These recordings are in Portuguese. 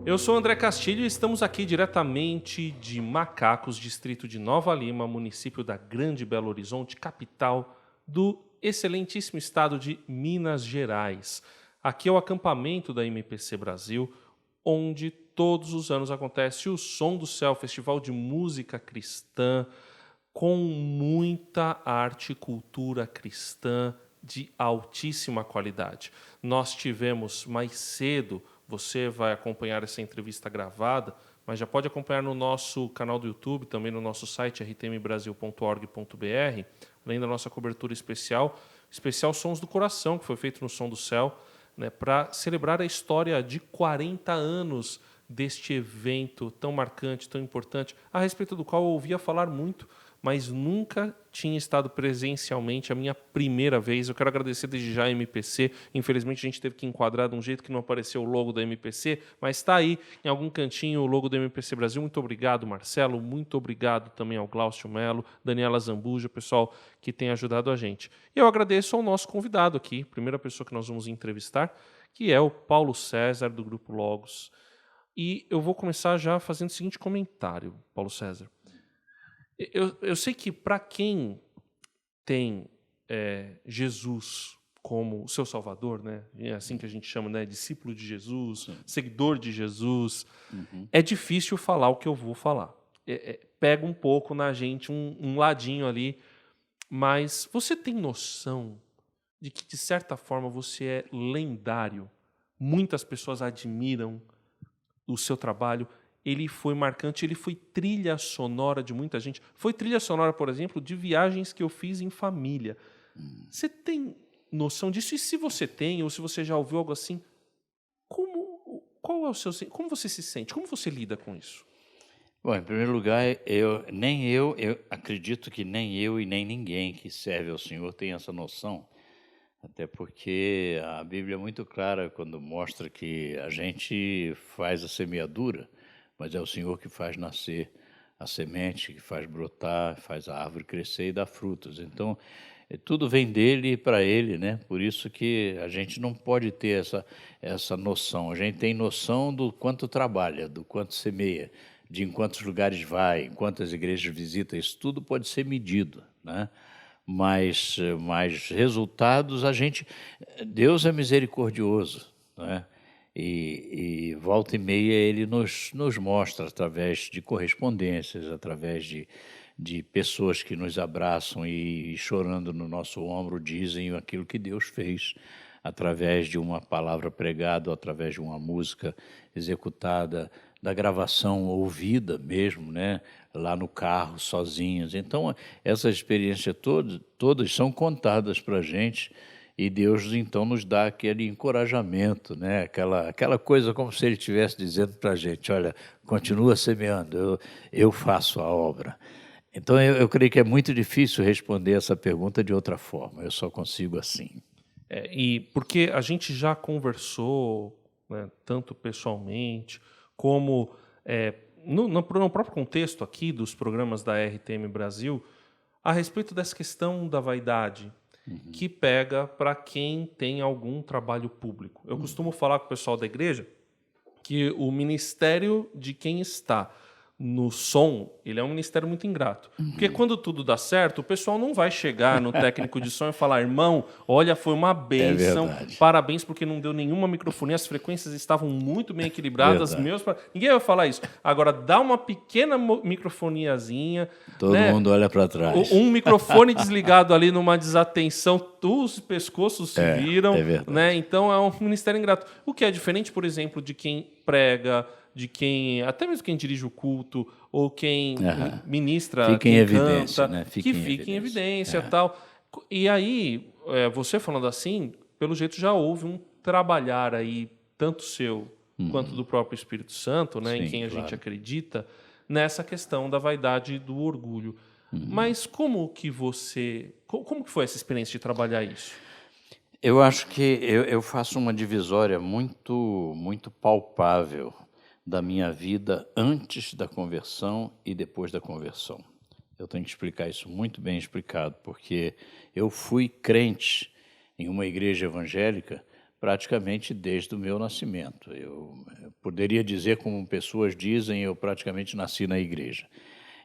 Eu sou André Castilho e estamos aqui diretamente de Macacos, distrito de Nova Lima, município da Grande Belo Horizonte, capital do excelentíssimo estado de Minas Gerais. Aqui é o acampamento da MPC Brasil, onde todos os anos acontece o Som do Céu, festival de música cristã, com muita arte e cultura cristã de altíssima qualidade. Nós tivemos mais cedo, você vai acompanhar essa entrevista gravada, mas já pode acompanhar no nosso canal do YouTube, também no nosso site rtmbrasil.org.br, além da nossa cobertura especial Sons do Coração, que foi feito no Som do Céu, né, para celebrar a história de 40 anos deste evento tão marcante, tão importante, a respeito do qual eu ouvia falar muito, mas nunca tinha estado presencialmente, a minha primeira vez. Eu quero agradecer desde já a MPC. Infelizmente, a gente teve que enquadrar de um jeito que não apareceu o logo da MPC, mas está aí, em algum cantinho, o logo da MPC Brasil. Muito obrigado, Marcelo. Muito obrigado também ao Glaucio Melo, Daniela Zambuja, o pessoal que tem ajudado a gente. E eu agradeço ao nosso convidado aqui, primeira pessoa que nós vamos entrevistar, que é o Paulo César, do Grupo Logos. E eu vou começar já fazendo o seguinte comentário, Paulo César. Eu sei que para quem tem Jesus como o seu salvador, né? É assim que a gente chama, né? Discípulo de Jesus, seguidor de Jesus, é difícil falar o que eu vou falar. Pega um pouco na gente, um ladinho ali, mas você tem noção de que, de certa forma, você é lendário? Muitas pessoas admiram o seu trabalho. Ele foi marcante, ele foi trilha sonora de muita gente. Foi trilha sonora, por exemplo, de viagens que eu fiz em família. Você tem noção disso? E se você tem, ou se você já ouviu algo assim, qual é o seu, como você se sente? Como você lida com isso? Bom, em primeiro lugar, eu acredito que nem eu e nem ninguém que serve ao Senhor tem essa noção, até porque a Bíblia é muito clara quando mostra que a gente faz a semeadura, mas é o Senhor que faz nascer a semente, que faz brotar, faz a árvore crescer e dar frutos. Então, tudo vem dele e para ele, né? Por isso que a gente não pode ter essa noção. A gente tem noção do quanto trabalha, do quanto semeia, de em quantos lugares vai, em quantas igrejas visita. Isso tudo pode ser medido, né? Mas resultados, Deus é misericordioso, né? E volta e meia ele nos mostra através de correspondências, através de pessoas que nos abraçam e chorando no nosso ombro dizem aquilo que Deus fez, através de uma palavra pregada, através de uma música executada, da gravação ouvida mesmo, né? Lá no carro, sozinhos. Então, essas experiências todas são contadas para a gente e Deus, então, nos dá aquele encorajamento, né? Aquela coisa como se Ele estivesse dizendo para a gente, olha, continua semeando, eu faço a obra. Então, eu creio que é muito difícil responder essa pergunta de outra forma, eu só consigo assim. E porque a gente já conversou, né, tanto pessoalmente, como no próprio contexto aqui dos programas da RTM Brasil, a respeito dessa questão da vaidade, que pega para quem tem algum trabalho público. Eu costumo falar com o pessoal da igreja que o ministério de quem está no som, ele é um ministério muito ingrato. Porque quando tudo dá certo, o pessoal não vai chegar no técnico de som e falar, irmão, olha, foi uma bênção, verdade. parabéns porque não deu nenhuma microfonia, as frequências estavam muito bem equilibradas. Ninguém vai falar isso. Agora, dá uma pequena microfoniazinha. Todo mundo olha para trás. Um microfone desligado ali numa desatenção, os pescoços se viram. verdade. Né? Então, é um ministério ingrato. O que é diferente, por exemplo, de quem prega, de quem, até mesmo quem dirige o culto, ou quem ministra, fica quem em evidência, canta, né? que fica em evidência e tal. E aí, você falando assim, pelo jeito já houve um trabalhar aí, tanto seu quanto do próprio Espírito Santo, né, em Sim, quem a claro. gente acredita, nessa questão da vaidade e do orgulho. Mas como que foi essa experiência de trabalhar isso? Eu acho que eu faço uma divisória muito palpável da minha vida antes da conversão e depois da conversão. Eu tenho que explicar isso muito bem explicado, porque eu fui crente em uma igreja evangélica praticamente desde o meu nascimento. Eu poderia dizer, como pessoas dizem, eu praticamente nasci na igreja.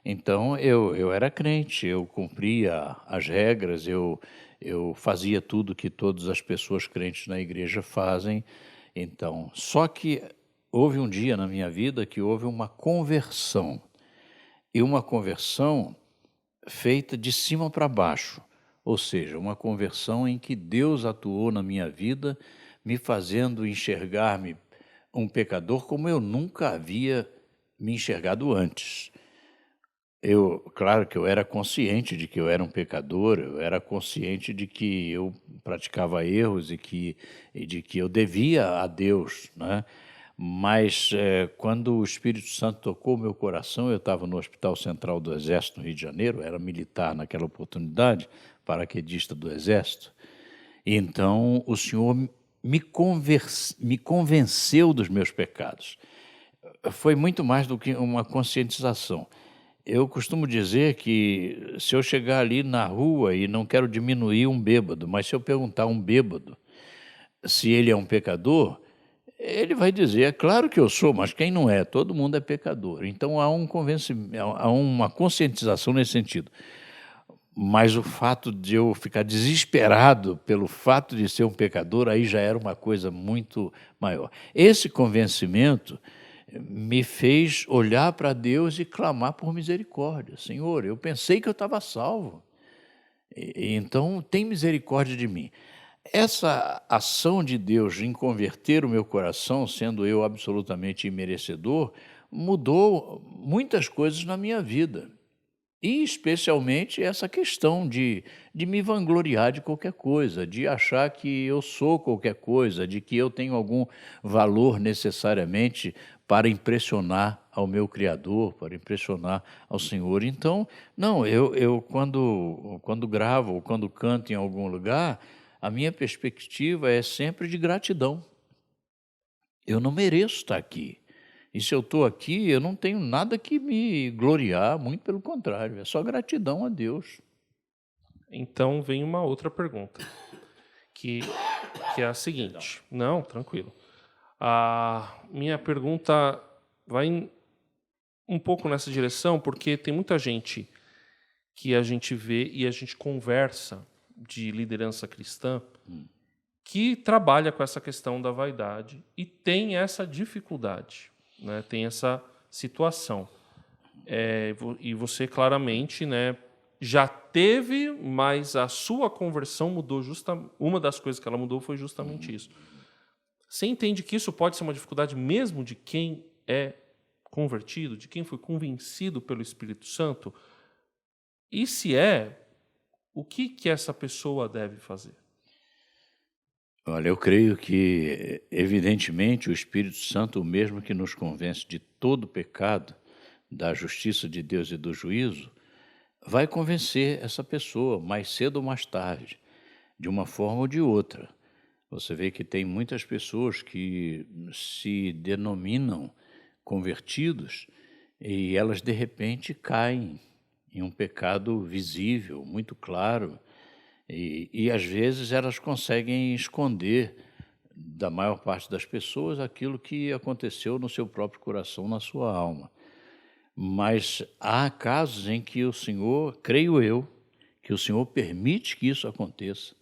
Então, eu era crente, eu cumpria as regras, eu fazia tudo que todas as pessoas crentes na igreja fazem. Então, só que houve um dia na minha vida que houve uma conversão, e uma conversão feita de cima para baixo, ou seja, uma conversão em que Deus atuou na minha vida, me fazendo enxergar-me um pecador como eu nunca havia me enxergado antes. Claro que eu era consciente de que eu era um pecador, eu era consciente de que eu praticava erros e de que eu devia a Deus, né? Mas quando o Espírito Santo tocou o meu coração, eu estava no Hospital Central do Exército, no Rio de Janeiro, era militar naquela oportunidade, paraquedista do Exército, e então o Senhor me convenceu dos meus pecados. Foi muito mais do que uma conscientização. Eu costumo dizer que se eu chegar ali na rua e não quero diminuir um bêbado, mas se eu perguntar a um bêbado se ele é um pecador, ele vai dizer, é claro que eu sou, mas quem não é? Todo mundo é pecador. Então há há uma conscientização nesse sentido. Mas o fato de eu ficar desesperado pelo fato de ser um pecador, aí já era uma coisa muito maior. Esse convencimento me fez olhar para Deus e clamar por misericórdia. Senhor, eu pensei que eu estava salvo, então tem misericórdia de mim. Essa ação de Deus em converter o meu coração, sendo eu absolutamente imerecedor, mudou muitas coisas na minha vida. E especialmente essa questão de me vangloriar de qualquer coisa, de achar que eu sou qualquer coisa, de que eu tenho algum valor necessariamente para impressionar ao meu Criador, para impressionar ao Senhor. Então, não, eu quando gravo ou quando canto em algum lugar, a minha perspectiva é sempre de gratidão. Eu não mereço estar aqui. E se eu estou aqui, eu não tenho nada que me gloriar, muito pelo contrário, é só gratidão a Deus. Então vem uma outra pergunta, que, que é a seguinte. Não, tranquilo. A minha pergunta vai um pouco nessa direção, porque tem muita gente que a gente vê e a gente conversa de liderança cristã que trabalha com essa questão da vaidade e tem essa dificuldade, né? Tem essa situação. E você claramente, né, já teve, mas a sua conversão mudou uma das coisas que ela mudou foi justamente isso. Você entende que isso pode ser uma dificuldade mesmo de quem é convertido, de quem foi convencido pelo Espírito Santo? E se é, o que essa pessoa deve fazer? Olha, eu creio que, evidentemente, o Espírito Santo, o mesmo que nos convence de todo pecado, da justiça de Deus e do juízo, vai convencer essa pessoa, mais cedo ou mais tarde, de uma forma ou de outra. Você vê que tem muitas pessoas que se denominam convertidos e elas, de repente, caem em um pecado visível, muito claro, e às vezes elas conseguem esconder da maior parte das pessoas aquilo que aconteceu no seu próprio coração, na sua alma. Mas há casos em que o Senhor, creio eu, que o Senhor permite que isso aconteça,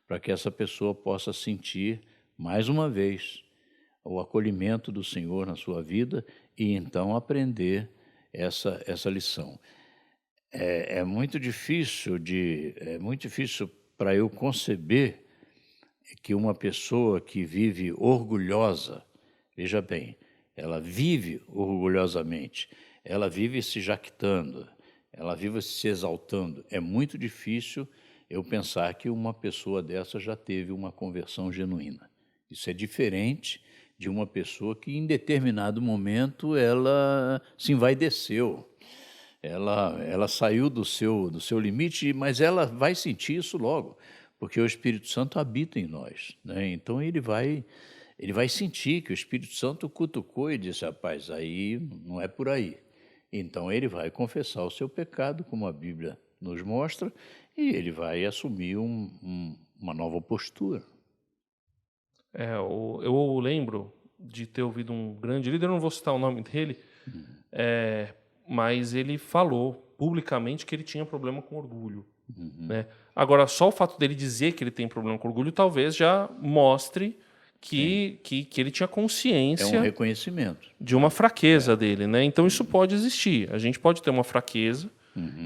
para que essa pessoa possa sentir, mais uma vez, o acolhimento do Senhor na sua vida e então aprender essa lição. É muito difícil para eu conceber que uma pessoa que vive orgulhosa, veja bem, ela vive orgulhosamente, ela vive se jactando, ela vive se exaltando. É muito difícil eu pensar que uma pessoa dessa já teve uma conversão genuína. Isso é diferente de uma pessoa que, em determinado momento, ela se envaideceu, ela saiu do seu limite, mas ela vai sentir isso logo, porque o Espírito Santo habita em nós, né? Então ele vai sentir que o Espírito Santo cutucou e disse, rapaz, aí não é por aí. Então ele vai confessar o seu pecado, como a Bíblia nos mostra, e ele vai assumir uma nova postura. Eu lembro de ter ouvido um grande líder, eu não vou citar o nome dele, mas ele falou publicamente que ele tinha problema com orgulho. Né? Agora, só o fato dele dizer que ele tem problema com orgulho talvez já mostre que ele tinha É um consciência reconhecimento. de uma fraqueza dele. Né? Então, isso pode existir. A gente pode ter uma fraqueza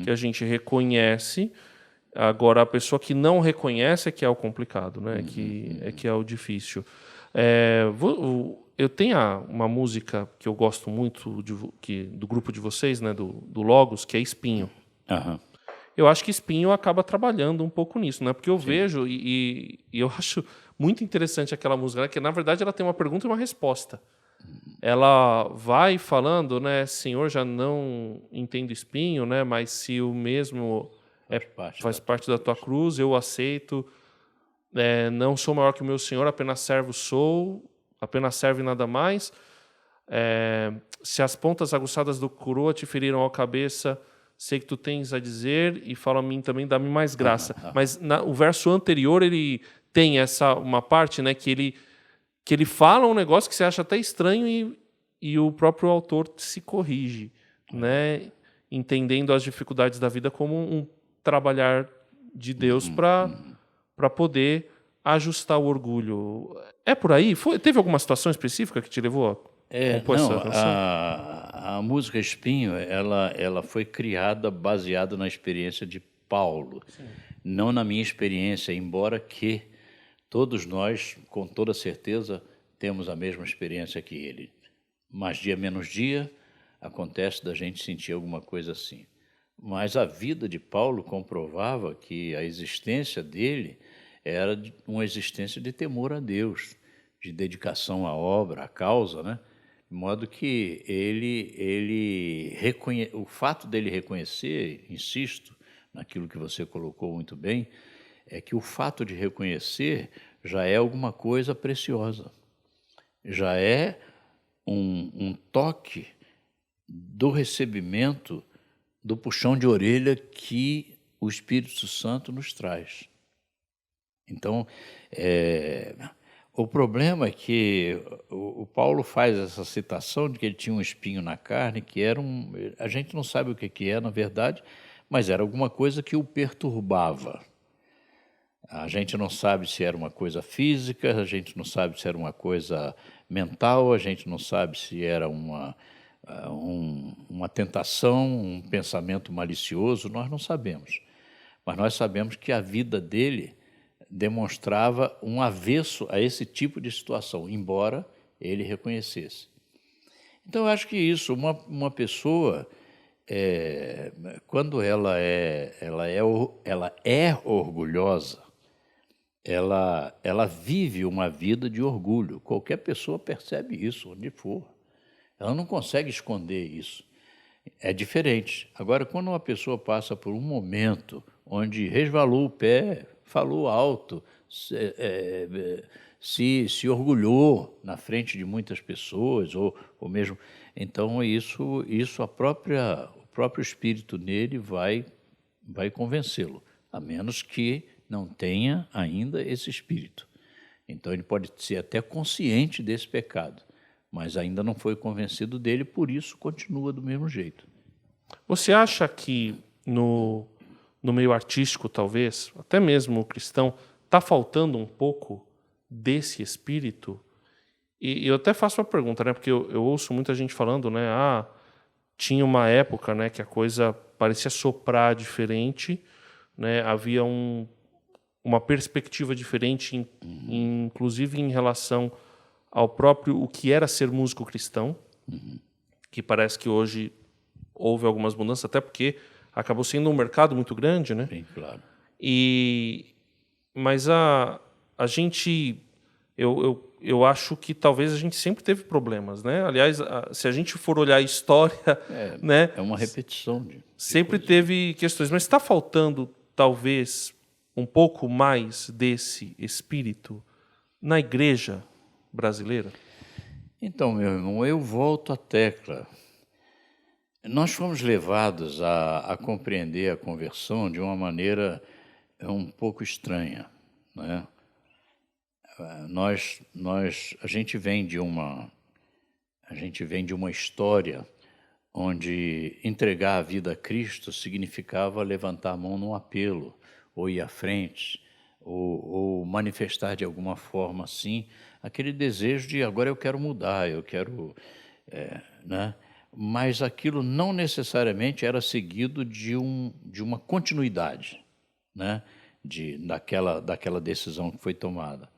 que a gente reconhece. Agora, a pessoa que não reconhece é que é o complicado, né? Que é o difícil. Eu tenho uma música que eu gosto muito do grupo de vocês, né? Do Logos, que é Espinho. Aham. Eu acho que Espinho acaba trabalhando um pouco nisso, né? Porque eu vejo e eu acho muito interessante aquela música, né? Que na verdade ela tem uma pergunta e uma resposta. Ela vai falando, né? Senhor, já não entendo espinho, né? Mas se o mesmo faz parte da tua cruz, eu aceito. Não sou maior que o meu Senhor, apenas servo sou, apenas servo e nada mais. Se as pontas aguçadas do coroa te feriram a cabeça, sei que tu tens a dizer e fala a mim também, dá-me mais graça. Mas o verso anterior ele tem uma parte, né, que ele fala um negócio que você acha até estranho e o próprio autor se corrige, né, entendendo as dificuldades da vida como um trabalhar de Deus para poder ajustar o orgulho. É por aí? Teve alguma situação específica que te levou a compor essa canção? A música Espinho, ela foi criada baseada na experiência de Paulo, não na minha experiência, embora que todos nós, com toda certeza, temos a mesma experiência que ele. Mais dia menos dia, acontece da gente sentir alguma coisa assim. Mas a vida de Paulo comprovava que a existência dele era uma existência de temor a Deus, de dedicação à obra, à causa, né? De modo que o fato dele reconhecer, insisto naquilo que você colocou muito bem, é que o fato de reconhecer já é alguma coisa preciosa, já é um toque do recebimento do puxão de orelha que o Espírito Santo nos traz. Então, o problema é que o Paulo faz essa citação de que ele tinha um espinho na carne, que era a gente não sabe o que é, na verdade, mas era alguma coisa que o perturbava. A gente não sabe se era uma coisa física, a gente não sabe se era uma coisa mental, a gente não sabe se era uma tentação, um pensamento malicioso, nós não sabemos. Mas nós sabemos que a vida dele demonstrava um avesso a esse tipo de situação, embora ele reconhecesse. Então, eu acho que isso, uma pessoa, quando ela é orgulhosa, ela vive uma vida de orgulho. Qualquer pessoa percebe isso, onde for. Ela não consegue esconder isso. É diferente. Agora, quando uma pessoa passa por um momento onde resvalou o pé, falou alto, se orgulhou na frente de muitas pessoas, ou mesmo... Então, o próprio espírito nele vai convencê-lo, a menos que não tenha ainda esse espírito. Então, ele pode ser até consciente desse pecado, mas ainda não foi convencido dele, por isso continua do mesmo jeito. Você acha que no meio artístico, talvez, até mesmo o cristão, está faltando um pouco desse espírito? E eu até faço uma pergunta, né? Porque eu ouço muita gente falando, né? Tinha uma época, né, que a coisa parecia soprar diferente, né? Havia uma perspectiva diferente, inclusive em relação ao próprio o que era ser músico cristão, que parece que hoje houve algumas mudanças, até porque acabou sendo um mercado muito grande, né? Bem claro. Mas a gente, eu acho que talvez a gente sempre teve problemas, né? Aliás, se a gente for olhar a história, né? É uma repetição de sempre coisa. teve questões, mas está faltando talvez um pouco mais desse espírito na igreja brasileira? Então, meu irmão, eu volto à tecla. Nós fomos levados a compreender a conversão de uma maneira um pouco estranha, né? a gente vem de uma história onde entregar a vida a Cristo significava levantar a mão num apelo, ou ir à frente, ou manifestar de alguma forma assim aquele desejo de agora eu quero mudar, eu quero, né? Mas aquilo não necessariamente era seguido de uma continuidade, né? daquela decisão que foi tomada.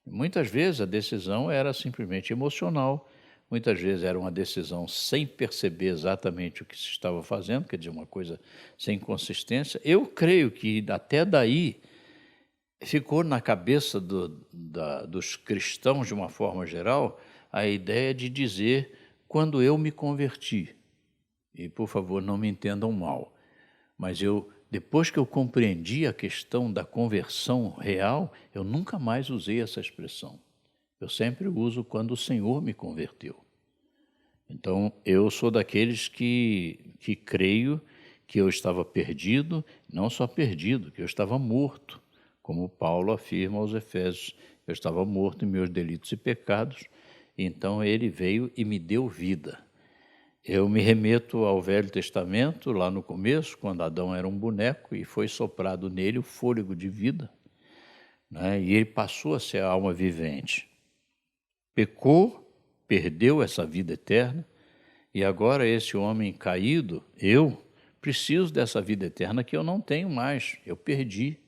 Muitas vezes a decisão era simplesmente emocional, muitas vezes era uma decisão sem perceber exatamente o que se estava fazendo, quer dizer, uma coisa sem consistência. Eu creio que até daí ficou na cabeça dos cristãos, de uma forma geral, a ideia de dizer, quando eu me converti, e por favor não me entendam mal, mas depois que eu compreendi a questão da conversão real, eu nunca mais usei essa expressão. Eu sempre uso quando o Senhor me converteu. Então, eu sou daqueles que creio que eu estava perdido, não só perdido, que eu estava morto, como Paulo afirma aos Efésios, eu estava morto em meus delitos e pecados, então ele veio e me deu vida. Eu me remeto ao Velho Testamento, lá no começo, quando Adão era um boneco e foi soprado nele o fôlego de vida, né? E ele passou a ser a alma vivente. Pecou, perdeu essa vida eterna, e agora esse homem caído, eu preciso dessa vida eterna que eu não tenho mais, eu perdi.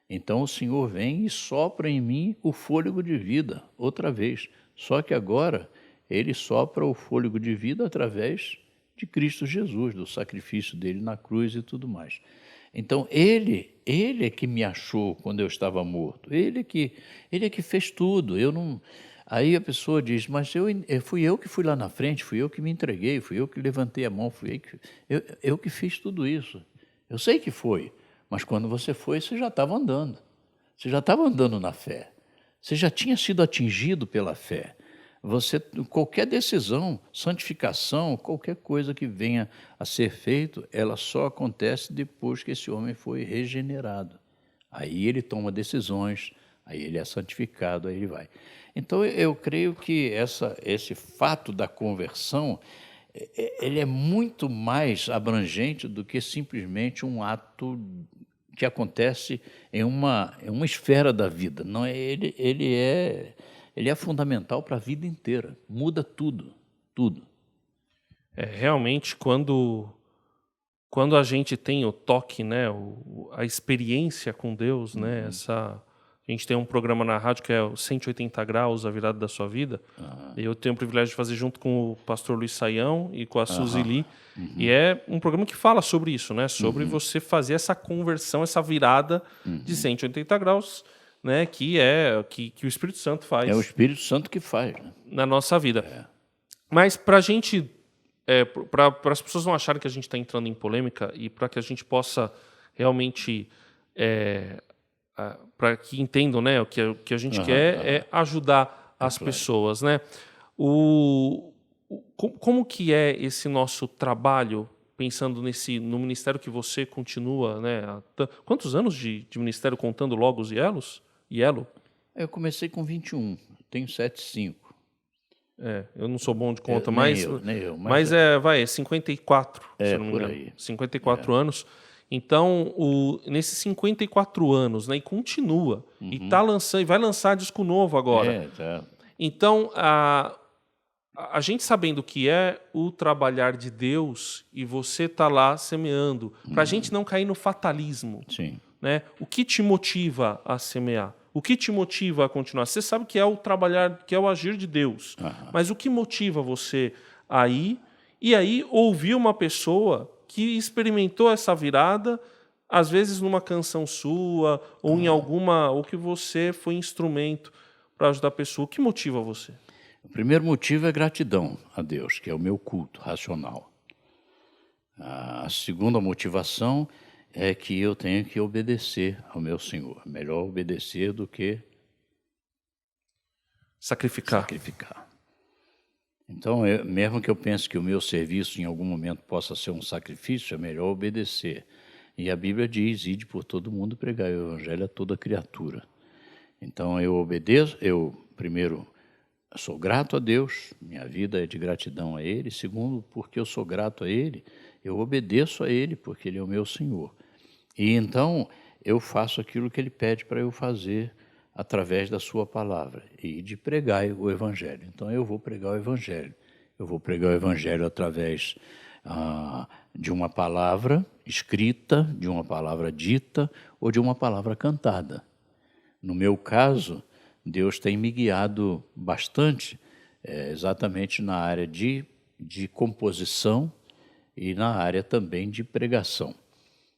Então o Senhor vem e sopra em mim o fôlego de vida, outra vez. Só que agora ele sopra o fôlego de vida através de Cristo Jesus, do sacrifício dele na cruz e tudo mais. Então ele é que me achou quando eu estava morto, ele é que fez tudo, eu não... Aí a pessoa diz, mas fui eu que fui lá na frente, fui eu que me entreguei, fui eu que levantei a mão, eu que fiz tudo isso. Eu sei que foi, mas quando você foi, você já estava andando. Você já estava andando na fé. Você já tinha sido atingido pela fé. Qualquer decisão, santificação, qualquer coisa que venha a ser feito, ela só acontece depois que esse homem foi regenerado. Aí ele toma decisões, aí ele é santificado, aí ele vai. Então, eu creio que esse fato da conversão, ele é muito mais abrangente do que simplesmente um ato que acontece em uma esfera da vida. Não é, ele é fundamental para a vida inteira, muda tudo, tudo. Realmente, quando a gente tem o toque, né, a experiência com Deus, né, a gente tem um programa na rádio que é o 180 graus, a virada da sua vida. Eu tenho o privilégio de fazer junto com o pastor Luiz Saião e com a Suzy Lee. E é um programa que fala sobre isso, né? Sobre você fazer essa conversão, essa virada de 180 graus, né? Que o Espírito Santo faz. É o Espírito Santo que faz, né? Na nossa vida. Mas para a gente... para as pessoas não acharem que a gente está entrando em polêmica e para que a gente possa realmente... para que entendam, né, o que a gente quer é ajudar as pessoas, né? Como que é esse nosso trabalho, pensando no ministério que você continua, né? Quantos anos de ministério contando Logos e Elos? E Elo? Eu comecei com 21, tenho 75. Eu não sou bom de conta, nem eu, mas 54, se eu não me engano. Aí. 54 anos. Então, nesses 54 anos, né, e continua, e tá lançando, e vai lançar disco novo agora. Então, a gente sabendo que é o trabalhar de Deus e você tá lá semeando, para a gente não cair no fatalismo. Sim. Né? O que te motiva a semear? O que te motiva a continuar? Você sabe que é o trabalhar, que é o agir de Deus. Mas o que motiva você a ir? E aí ouvir uma pessoa que experimentou essa virada, às vezes numa canção sua, ou em alguma, ou que você foi instrumento para ajudar a pessoa. O que motiva você? O primeiro motivo é gratidão a Deus, que é o meu culto racional. A segunda motivação é que eu tenho que obedecer ao meu Senhor. Melhor obedecer do que sacrificar. Então, mesmo que eu pense que o meu serviço em algum momento possa ser um sacrifício, é melhor obedecer. E a Bíblia diz, ide por todo mundo pregar o evangelho a toda criatura. Então eu obedeço, eu primeiro sou grato a Deus, minha vida é de gratidão a Ele. Segundo, porque eu sou grato a Ele, eu obedeço a Ele, porque Ele é o meu Senhor. E então eu faço aquilo que Ele pede para eu fazer através da sua palavra e de pregar o Evangelho. Então eu vou pregar o Evangelho. Eu vou pregar o Evangelho através de uma palavra escrita, de uma palavra dita ou de uma palavra cantada. No meu caso, Deus tem me guiado bastante, exatamente na área de composição e na área também de pregação.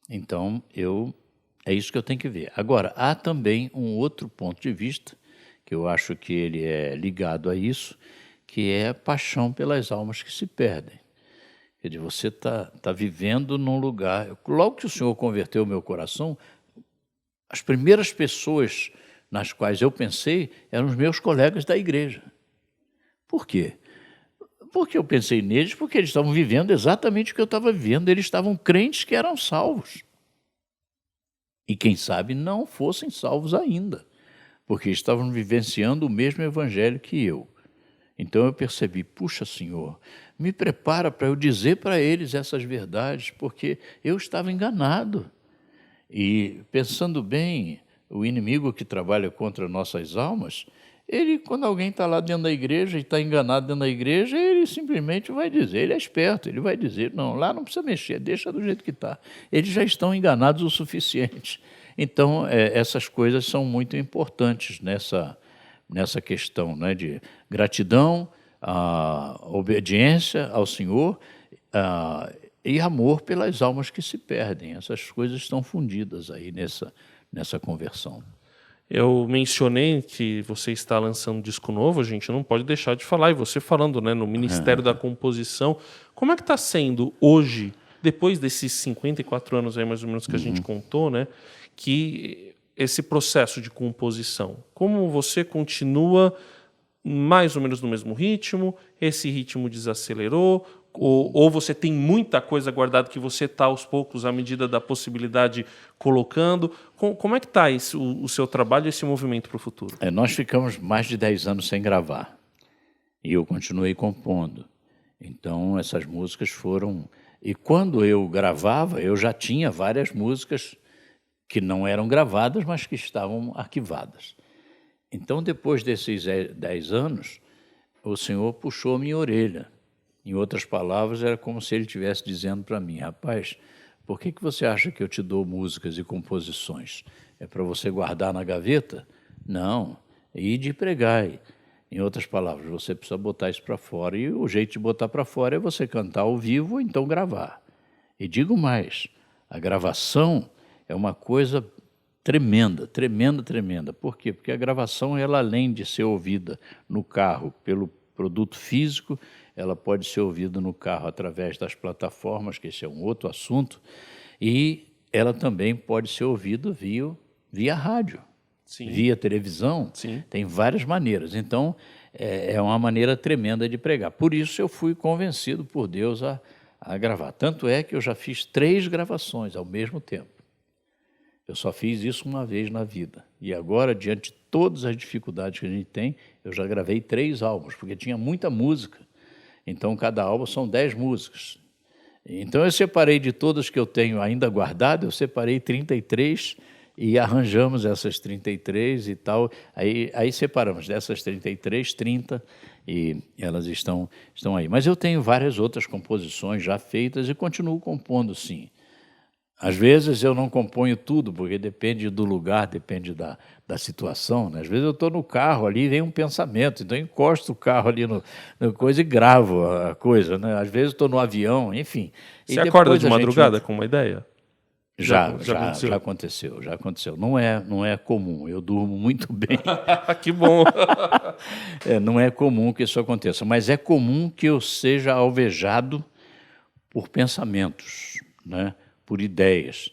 Então, é isso que eu tenho que ver. Agora, há também um outro ponto de vista, que eu acho que ele é ligado a isso, que é a paixão pelas almas que se perdem. Quer dizer, você está vivendo num lugar... Logo que o Senhor converteu o meu coração, as primeiras pessoas nas quais eu pensei eram os meus colegas da igreja. Por quê? Porque eu pensei neles, porque eles estavam vivendo exatamente o que eu estava vivendo. Eles estavam crentes que eram salvos. E quem sabe não fossem salvos ainda, porque estavam vivenciando o mesmo evangelho que eu. Então eu percebi, puxa, Senhor, me prepara para eu dizer para eles essas verdades, porque eu estava enganado. E pensando bem, o inimigo que trabalha contra nossas almas, ele, quando alguém está lá dentro da igreja e está enganado dentro da igreja, ele simplesmente vai dizer, ele é esperto, ele vai dizer, não, lá não precisa mexer, deixa do jeito que está. Eles já estão enganados o suficiente. Então, essas coisas são muito importantes nessa questão, né, de gratidão, obediência ao Senhor e amor pelas almas que se perdem. Essas coisas estão fundidas aí nessa conversão. Eu mencionei que você está lançando um disco novo, a gente não pode deixar de falar, e você falando, né, no Ministério da Composição, como é que está sendo hoje, depois desses 54 anos aí mais ou menos que a gente contou, né, que esse processo de composição, como você continua mais ou menos no mesmo ritmo, esse ritmo desacelerou, ou você tem muita coisa guardada que você está aos poucos, à medida da possibilidade, colocando? Como é que está o seu trabalho e esse movimento para o futuro? Nós ficamos mais de 10 anos sem gravar e eu continuei compondo. Então essas músicas foram... E quando eu gravava, eu já tinha várias músicas que não eram gravadas, mas que estavam arquivadas. Então depois desses 10 anos, o Senhor puxou minha orelha. Em outras palavras, era como se ele estivesse dizendo para mim, rapaz, por que você acha que eu te dou músicas e composições? É para você guardar na gaveta? Não, e de pregar. Em outras palavras, você precisa botar isso para fora, e o jeito de botar para fora é você cantar ao vivo ou então gravar. E digo mais, a gravação é uma coisa tremenda, tremenda, tremenda. Por quê? Porque a gravação, ela, além de ser ouvida no carro pelo produto físico, ela pode ser ouvida no carro através das plataformas, que esse é um outro assunto, e ela também pode ser ouvida via rádio, sim, via televisão, sim, tem várias maneiras. Então, é uma maneira tremenda de pregar. Por isso eu fui convencido por Deus a gravar. Tanto é que eu já fiz 3 gravações ao mesmo tempo. Eu só fiz isso uma vez na vida. E agora, diante de todas as dificuldades que a gente tem, eu já gravei 3 álbuns, porque tinha muita música. Então, cada álbum são 10 músicas. Então, eu separei de todas que eu tenho ainda guardadas, eu separei 33 e arranjamos essas 33 e tal. Aí separamos dessas 33, 30, e elas estão aí. Mas eu tenho várias outras composições já feitas e continuo compondo, sim. Às vezes eu não componho tudo, porque depende do lugar, depende da situação, né? Às vezes eu estou no carro ali e vem um pensamento, então eu encosto o carro ali no coisa e gravo a coisa, né? Às vezes estou no avião, enfim. Você acorda de madrugada com uma ideia? Já aconteceu. Não é comum, eu durmo muito bem. Que bom! Não é comum que isso aconteça, mas é comum que eu seja alvejado por pensamentos, né? Por ideias.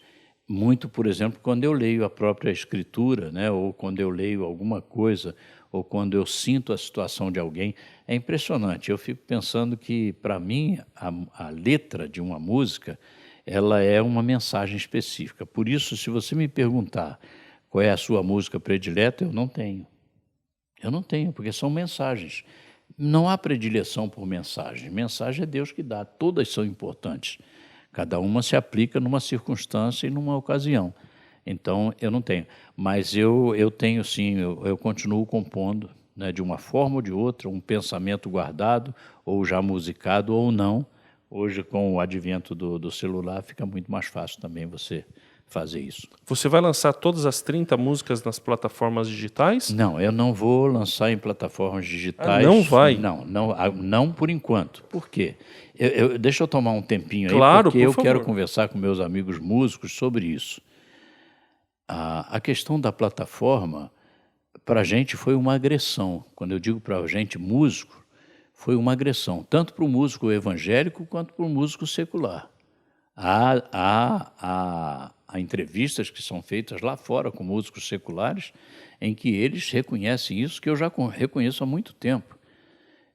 Muito, por exemplo, quando eu leio a própria Escritura, né, ou quando eu leio alguma coisa, ou quando eu sinto a situação de alguém, é impressionante. Eu fico pensando que, para mim, a letra de uma música, ela é uma mensagem específica. Por isso, se você me perguntar Qual é a sua música predileta? Eu não tenho. Eu não tenho, porque são mensagens. Não há predileção por mensagem. Mensagem é Deus que dá, todas são importantes. Cada uma se aplica numa circunstância e numa ocasião. Então, eu não tenho. Mas eu tenho sim, eu continuo compondo, né, de uma forma ou de outra, um pensamento guardado, ou já musicado ou não. Hoje, com o advento do celular, fica muito mais fácil também você fazer isso. Você vai lançar todas as 30 músicas nas plataformas digitais? Não, eu não vou lançar em plataformas digitais. Não vai? Não por enquanto. Por quê? Deixa eu tomar um tempinho aí, Claro, porque por eu favor. quero conversar com meus amigos músicos sobre isso. A questão da plataforma, para a gente, foi uma agressão. Quando eu digo para a gente músico, foi uma agressão, tanto para o músico evangélico quanto para o músico secular. Há entrevistas que são feitas lá fora com músicos seculares em que eles reconhecem isso, que eu já reconheço há muito tempo.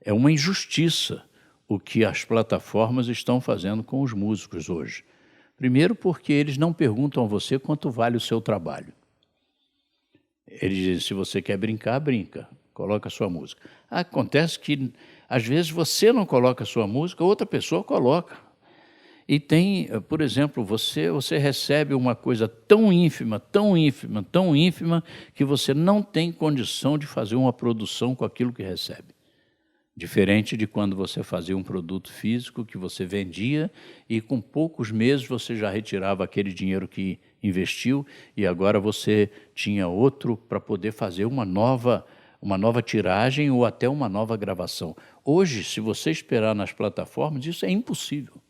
É uma injustiça o que as plataformas estão fazendo com os músicos hoje. Primeiro porque eles não perguntam a você quanto vale o seu trabalho. Eles dizem, se você quer brincar, brinca, coloca a sua música. Acontece que, às vezes, você não coloca a sua música, outra pessoa coloca. E tem, por exemplo, você recebe uma coisa tão ínfima, tão ínfima, tão ínfima, que você não tem condição de fazer uma produção com aquilo que recebe. Diferente de quando você fazia um produto físico que você vendia e com poucos meses você já retirava aquele dinheiro que investiu e agora você tinha outro para poder fazer uma nova tiragem ou até uma nova gravação. Hoje, se você esperar nas plataformas, isso é impossível.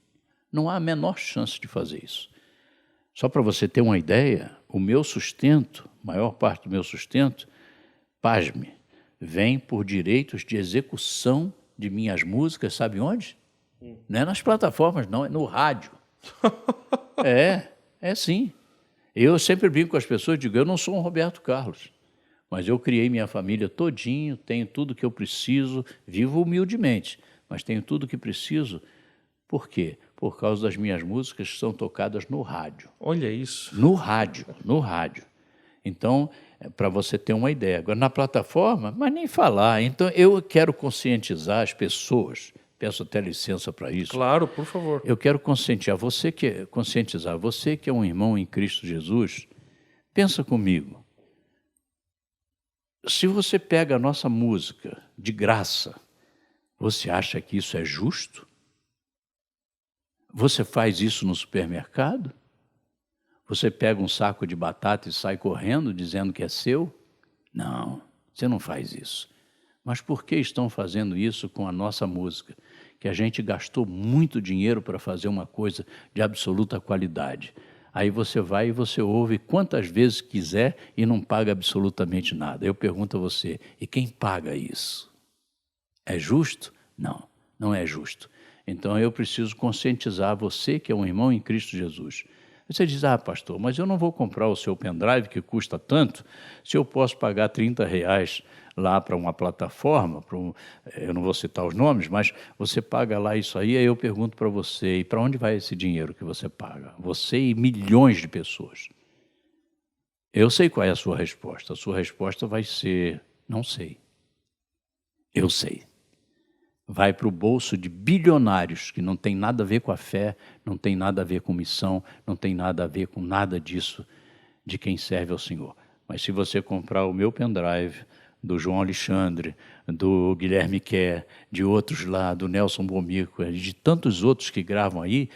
Não há a menor chance de fazer isso. Só para você ter uma ideia, o meu sustento, a maior parte do meu sustento, pasme, vem por direitos de execução de minhas músicas, sabe onde? Não é nas plataformas, não, é no rádio. É sim. Eu sempre brinco com as pessoas e digo, eu não sou um Roberto Carlos, mas eu criei minha família todinho, tenho tudo que eu preciso, vivo humildemente, mas tenho tudo que preciso. Por quê? Por causa das minhas músicas que são tocadas no rádio. Olha isso. No rádio. Então, para você ter uma ideia. Agora, na plataforma, mas nem falar. Então, eu quero conscientizar as pessoas, peço até licença para isso. Claro, por favor. Eu quero conscientizar você que é um irmão em Cristo Jesus, pensa comigo. Se você pega a nossa música de graça, você acha que isso é justo? Você faz isso no supermercado? Você pega um saco de batata e sai correndo dizendo que é seu? Não, você não faz isso. Mas por que estão fazendo isso com a nossa música? Que a gente gastou muito dinheiro para fazer uma coisa de absoluta qualidade. Aí você vai e você ouve quantas vezes quiser e não paga absolutamente nada. Eu pergunto a você, e quem paga isso? É justo? Não, não é justo. Então eu preciso conscientizar você que é um irmão em Cristo Jesus. Você diz, pastor, mas eu não vou comprar o seu pendrive que custa tanto, se eu posso pagar R$30 lá para uma plataforma, eu não vou citar os nomes, mas você paga lá isso aí eu pergunto para você, e para onde vai esse dinheiro que você paga? Você e milhões de pessoas. Eu sei qual é a sua resposta vai ser, não sei. Eu sei. Vai para o bolso de bilionários, que não tem nada a ver com a fé, não tem nada a ver com missão, não tem nada a ver com nada disso de quem serve ao Senhor. Mas se você comprar o meu pendrive, do João Alexandre, do Guilherme Kerr, de outros lá, do Nelson Bomico, de tantos outros que gravam aí,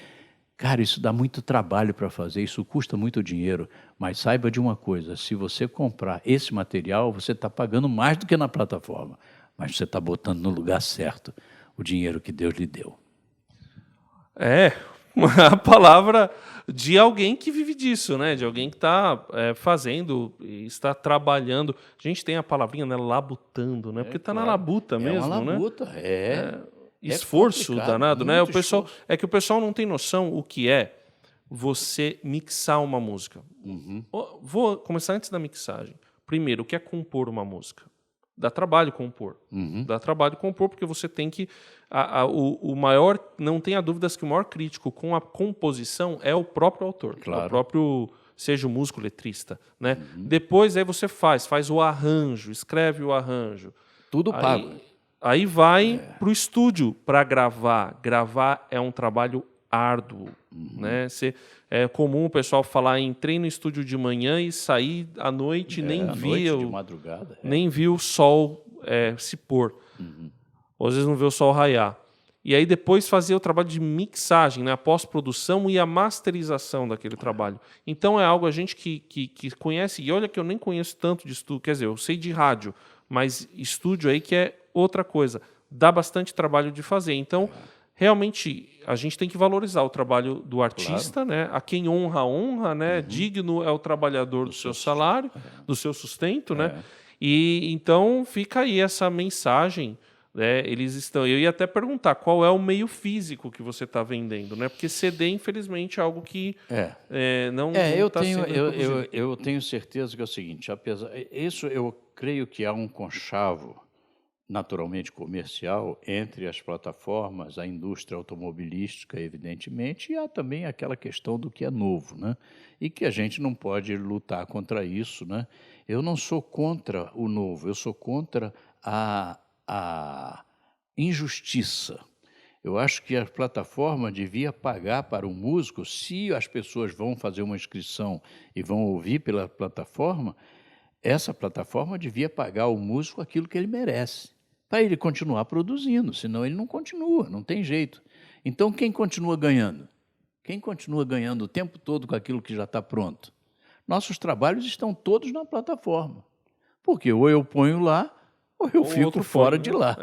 cara, isso dá muito trabalho para fazer, isso custa muito dinheiro. Mas saiba de uma coisa, se você comprar esse material, você está pagando mais do que na plataforma. Mas você está botando no lugar certo o dinheiro que Deus lhe deu. É, a palavra de alguém que vive disso, né? De alguém que está fazendo, está trabalhando. A gente tem a palavrinha, né? Labutando, né? Porque está na labuta mesmo, né? É uma labuta, esforço danado, né? É que o pessoal não tem noção o que é você mixar uma música. Vou começar antes da mixagem. Primeiro, o que é compor uma música? Dá trabalho compor. Dá trabalho compor porque você tem que... o maior... Não tenha dúvidas que o maior crítico com a composição é o próprio autor. Claro. É o próprio seja o músico letrista, né? Depois aí você faz o arranjo, escreve o arranjo. Tudo pago. Aí vai para o estúdio para gravar. Gravar é um trabalho árduo, né? É comum o pessoal falar em entrei no estúdio de manhã e sair à noite, nem à via noite, de madrugada. nem viu o sol se pôr. Ou às vezes não vê o sol raiar. E aí depois fazia o trabalho de mixagem, né? A pós-produção e a masterização daquele trabalho. Então é algo a gente que conhece, e olha que eu nem conheço tanto de estúdio, quer dizer, eu sei de rádio, mas estúdio aí que é outra coisa. Dá bastante trabalho de fazer. Então, realmente, a gente tem que valorizar o trabalho do artista, né? A quem honra, honra, né? Digno é o trabalhador do seu salário, do seu sustento, né? E então fica aí essa mensagem. Eles estão. Eu ia até perguntar qual é o meio físico que você está vendendo, né? Porque CD, infelizmente, é algo que não está sendo reproduzido. Eu tenho certeza que é o seguinte, isso eu creio que há um conchavo naturalmente comercial entre as plataformas, a indústria automobilística, evidentemente, e há também aquela questão do que é novo, né? E que a gente não pode lutar contra isso, né? Eu não sou contra o novo, eu sou contra a injustiça. Eu acho que a plataforma devia pagar para o músico, se as pessoas vão fazer uma inscrição e vão ouvir pela plataforma, essa plataforma devia pagar ao músico aquilo que ele merece, para ele continuar produzindo, senão ele não continua, não tem jeito. Então, quem continua ganhando? Quem continua ganhando o tempo todo com aquilo que já está pronto? Nossos trabalhos estão todos na plataforma, porque ou eu ponho lá, ou eu fico fora de lá.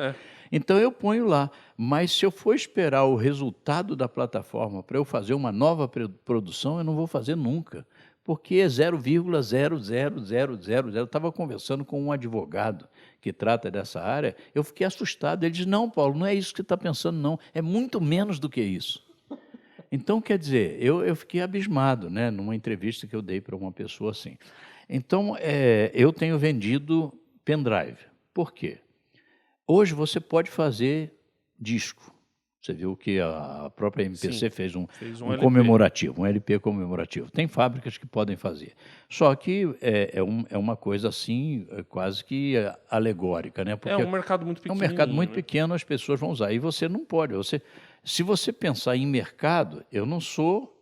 Então, eu ponho lá. Mas, se eu for esperar o resultado da plataforma para eu fazer uma nova produção, eu não vou fazer nunca, porque é 0,00000. Eu estava conversando com um advogado que trata dessa área, eu fiquei assustado. Ele disse, não, Paulo, não é isso que você está pensando, não. É muito menos do que isso. Então, quer dizer, eu fiquei abismado, né, numa entrevista que eu dei para uma pessoa assim. Então, eu tenho vendido pendrive. Por quê? Hoje você pode fazer disco. Você viu que a própria MPC fez um comemorativo, um LP comemorativo. Tem fábricas que podem fazer. Só que é uma coisa assim, quase que alegórica, né? Porque é um mercado muito pequeno. É um mercado muito pequeno, as pessoas vão usar. E você não pode. Se você pensar em mercado, eu não sou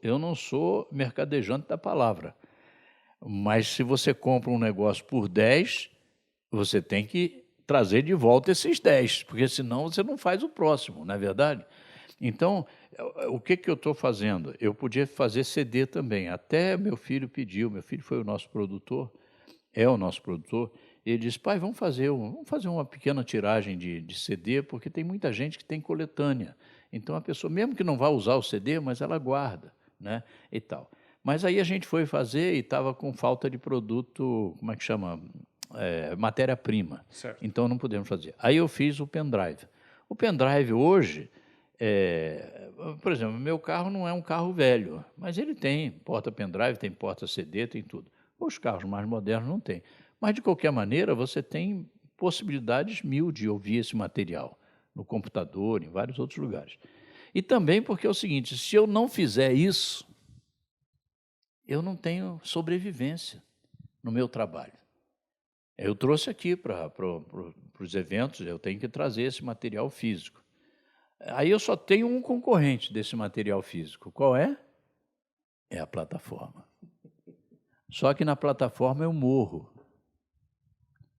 mercadejante da palavra. Mas se você compra um negócio por 10, você tem que trazer de volta esses 10, porque senão você não faz o próximo, não é verdade? Então, o que eu estou fazendo? Eu podia fazer CD também, até meu filho pediu, meu filho foi o nosso produtor, é o nosso produtor, e ele disse, pai, vamos fazer uma pequena tiragem de CD, porque tem muita gente que tem coletânea, então a pessoa, mesmo que não vá usar o CD, mas ela guarda, né, e tal. Mas aí a gente foi fazer e estava com falta de produto, como é que chama? Matéria-prima. Então não podemos fazer. Aí eu fiz o pendrive. O pendrive hoje, por exemplo, meu carro não é um carro velho, mas ele tem porta-pendrive, tem porta-CD, tem tudo. Os carros mais modernos não têm. Mas, de qualquer maneira, você tem possibilidades mil de ouvir esse material no computador, em vários outros lugares. E também porque é o seguinte, se eu não fizer isso, eu não tenho sobrevivência no meu trabalho. Eu trouxe aqui para os eventos, eu tenho que trazer esse material físico. Aí eu só tenho um concorrente desse material físico. Qual é? É a plataforma. Só que na plataforma eu morro.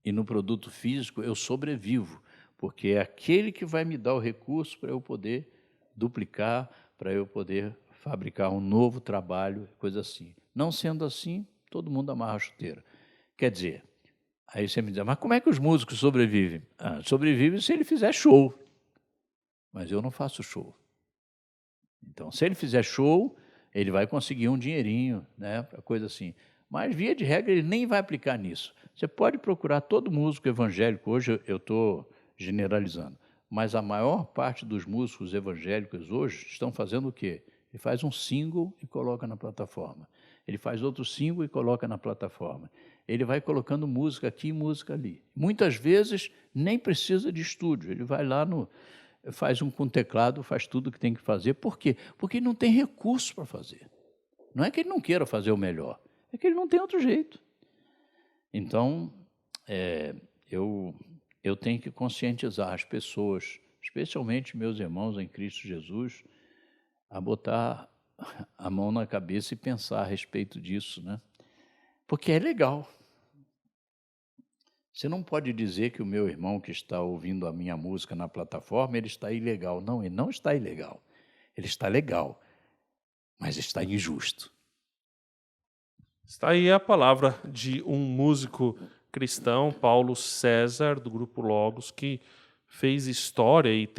E no produto físico eu sobrevivo, porque é aquele que vai me dar o recurso para eu poder duplicar, para eu poder fabricar um novo trabalho, coisa assim. Não sendo assim, todo mundo amarra a chuteira. Quer dizer, aí você me diz, mas como é que os músicos sobrevivem? Sobrevivem se ele fizer show. Mas eu não faço show. Então, se ele fizer show, ele vai conseguir um dinheirinho, né, coisa assim. Mas, via de regra, ele nem vai aplicar nisso. Você pode procurar todo músico evangélico, hoje eu estou generalizando, mas a maior parte dos músicos evangélicos hoje estão fazendo o quê? Ele faz um single e coloca na plataforma. Ele faz outro single e coloca na plataforma. Ele vai colocando música aqui e música ali. Muitas vezes nem precisa de estúdio. Ele vai lá, faz com teclado, faz tudo o que tem que fazer. Por quê? Porque ele não tem recurso para fazer. Não é que ele não queira fazer o melhor, É que ele não tem outro jeito. Então, eu tenho que conscientizar as pessoas, especialmente meus irmãos em Cristo Jesus, a botar a mão na cabeça e pensar a respeito disso, né? Porque é legal. Você não pode dizer que o meu irmão que está ouvindo a minha música na plataforma, ele está ilegal. Não, ele não está ilegal. Ele está legal, mas está injusto. Está aí a palavra de um músico cristão, Paulo César, do Grupo Logos, que fez história e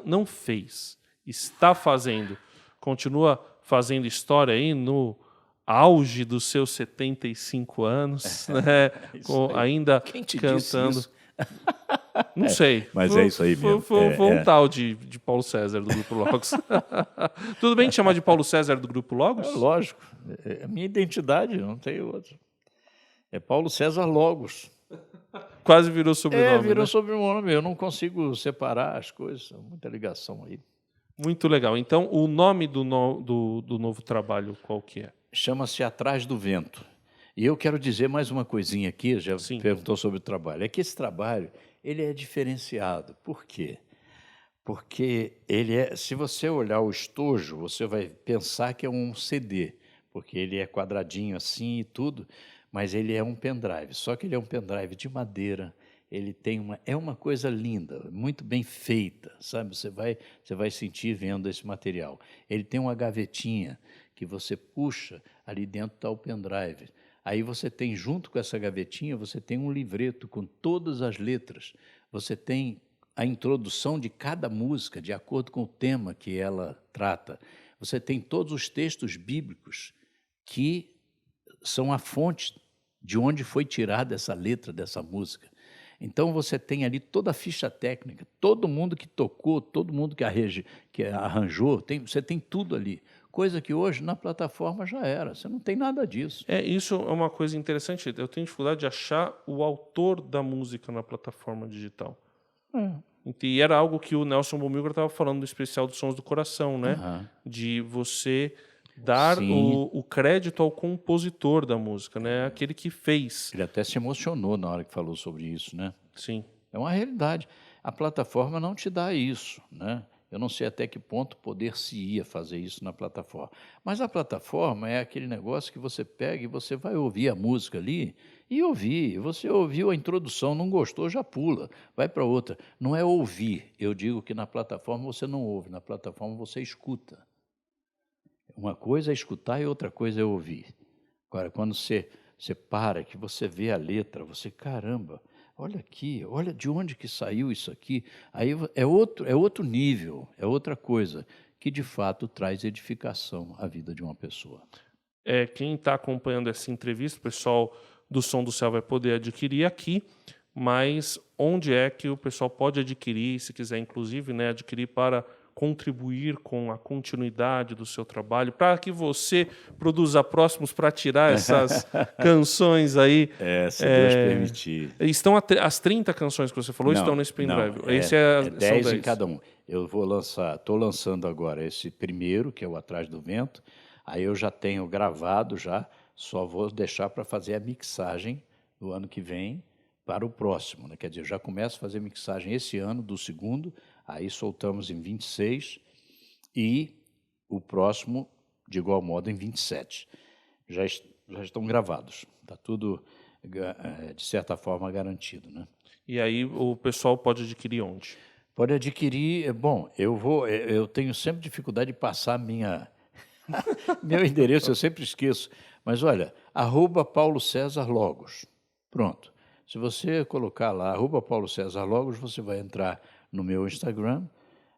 não fez, está fazendo, continua fazendo história aí no auge dos seus 75 anos, né? Ainda Quem te cantando. disse isso? Não sei. Mas é isso aí mesmo. Foi um tal de Paulo César do Grupo Logos. Tudo bem te chamar de Paulo César do Grupo Logos? Lógico. É a minha identidade, não tem outra. É Paulo César Logos. Quase virou sobrenome. Virou né? sobrenome. Eu não consigo separar as coisas. Muita ligação aí. Muito legal. Então, o nome do novo trabalho, qual que é? Chama-se Atrás do Vento. E eu quero dizer mais uma coisinha aqui, já Sim. perguntou sobre o trabalho. É que esse trabalho, ele é diferenciado. Por quê? Porque se você olhar o estojo, você vai pensar que é um CD, porque ele é quadradinho assim e tudo, mas ele é um pendrive. Só que ele é um pendrive de madeira. Ele tem é uma coisa linda, muito bem feita, sabe? Você vai sentir vendo esse material. Ele tem uma gavetinha que você puxa, ali dentro está o pendrive. Aí você tem, junto com essa gavetinha, você tem um livreto com todas as letras. Você tem a introdução de cada música, de acordo com o tema que ela trata. Você tem todos os textos bíblicos que são a fonte de onde foi tirada essa letra dessa música. Então, você tem ali toda a ficha técnica, todo mundo que tocou, todo mundo que arranjou, você tem tudo ali. Coisa que hoje, na plataforma, já era. Você não tem nada disso. Isso é uma coisa interessante. Eu tenho dificuldade de achar o autor da música na plataforma digital. E era algo que o Nelson Bomilcar estava falando no especial dos Sons do Coração, né? De você dar o crédito ao compositor da música, né? Aquele que fez. Ele até se emocionou na hora que falou sobre isso, né? Sim. É uma realidade. A plataforma não te dá isso, né? Eu não sei até que ponto poder-se-ia fazer isso na plataforma. Mas a plataforma é aquele negócio que você pega e você vai ouvir a música ali e ouvir. Você ouviu a introdução, não gostou, já pula, vai para outra. Não é ouvir. Eu digo que na plataforma você não ouve, na plataforma você escuta. Uma coisa é escutar e outra coisa é ouvir. Agora, quando você para, que você vê a letra, você, caramba, olha aqui, olha de onde que saiu isso aqui. Aí é outro nível, é outra coisa, que de fato traz edificação à vida de uma pessoa. Quem está acompanhando essa entrevista, o pessoal do Som do Céu vai poder adquirir aqui, mas onde é que o pessoal pode adquirir, se quiser inclusive, né, adquirir para contribuir com a continuidade do seu trabalho, para que você produza próximos para tirar essas canções aí. Se Deus permitir. Estão as 30 canções que você falou, estão nesse pendrive. Esse é 10 em cada um. Eu estou lançando agora esse primeiro, que é o Atrás do Vento. Aí eu já tenho gravado, só vou deixar para fazer a mixagem do ano que vem para o próximo, né? Quer dizer, eu já começo a fazer mixagem esse ano do segundo, aí soltamos em 26 e o próximo, de igual modo, em 27. Já estão gravados, está tudo, de certa forma, garantido, né? E aí o pessoal pode adquirir onde? Pode adquirir, bom, eu tenho sempre dificuldade de passar meu endereço, eu sempre esqueço, mas olha, @PauloCésarLogos, pronto. Se você colocar lá, @PauloCésarLogos, você vai entrar no meu Instagram,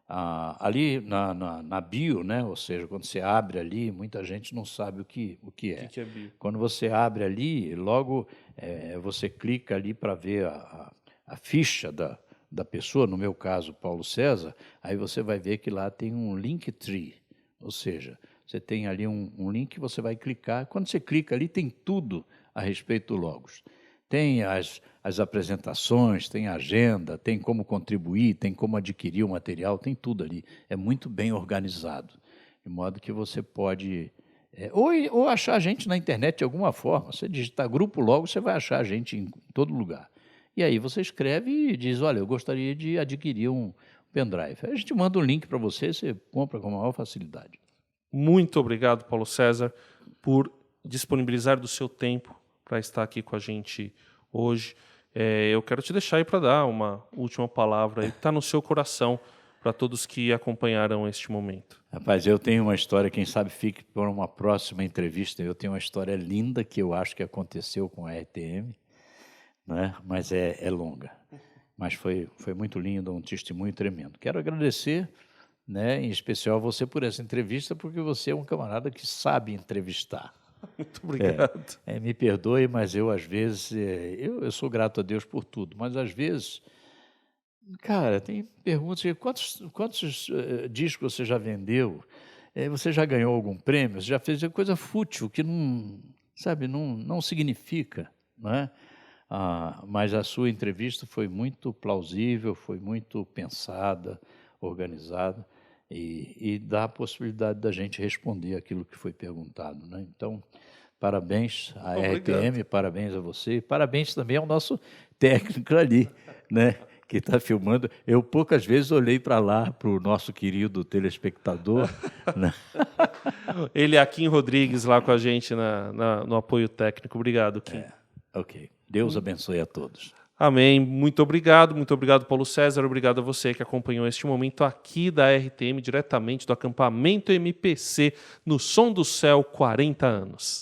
ali na bio, né? Ou seja, quando você abre ali, muita gente não sabe o que é. O que é bio? Quando você abre ali, logo você clica ali para ver a ficha da pessoa, no meu caso, Paulo César, aí você vai ver que lá tem um Linktree, ou seja, você tem ali um link que você vai clicar. Quando você clica ali, tem tudo a respeito do Logos. Tem as apresentações, tem a agenda, tem como contribuir, tem como adquirir o material, tem tudo ali. É muito bem organizado, de modo que você pode Ou achar a gente na internet de alguma forma. Você digitar grupo logo, você vai achar a gente em todo lugar. E aí você escreve e diz, olha, eu gostaria de adquirir um pendrive. Aí a gente manda um link para você, você compra com a maior facilidade. Muito obrigado, Paulo César, por disponibilizar do seu tempo para estar aqui com a gente hoje. Eu quero te deixar aí para dar uma última palavra aí, que está no seu coração, para todos que acompanharam este momento. Rapaz, eu tenho uma história, quem sabe fique para uma próxima entrevista. Eu tenho uma história linda que eu acho que aconteceu com a RTM, né? Mas é longa. Mas foi muito lindo, um testemunho tremendo. Quero agradecer, né, em especial você por essa entrevista, porque você é um camarada que sabe entrevistar. Muito obrigado. Me perdoe, mas eu, às vezes, eu sou grato a Deus por tudo, mas, às vezes, cara, tem perguntas, quantos discos você já vendeu? Você já ganhou algum prêmio? Você já fez coisa fútil, que não, sabe, não significa, não é? Mas a sua entrevista foi muito plausível, foi muito pensada, organizada, e dá a possibilidade da gente responder aquilo que foi perguntado, né? Então, parabéns à RTM, parabéns a você, e parabéns também ao nosso técnico ali, né, que está filmando. Eu poucas vezes olhei para lá, para o nosso querido telespectador. Né? Ele é Kim Rodrigues lá com a gente no apoio técnico. Obrigado, Kim. Ok. Deus abençoe a todos. Amém. Muito obrigado, Paulo César. Obrigado a você que acompanhou este momento aqui da RTM, diretamente do acampamento MPC, no Som do Céu, 40 anos.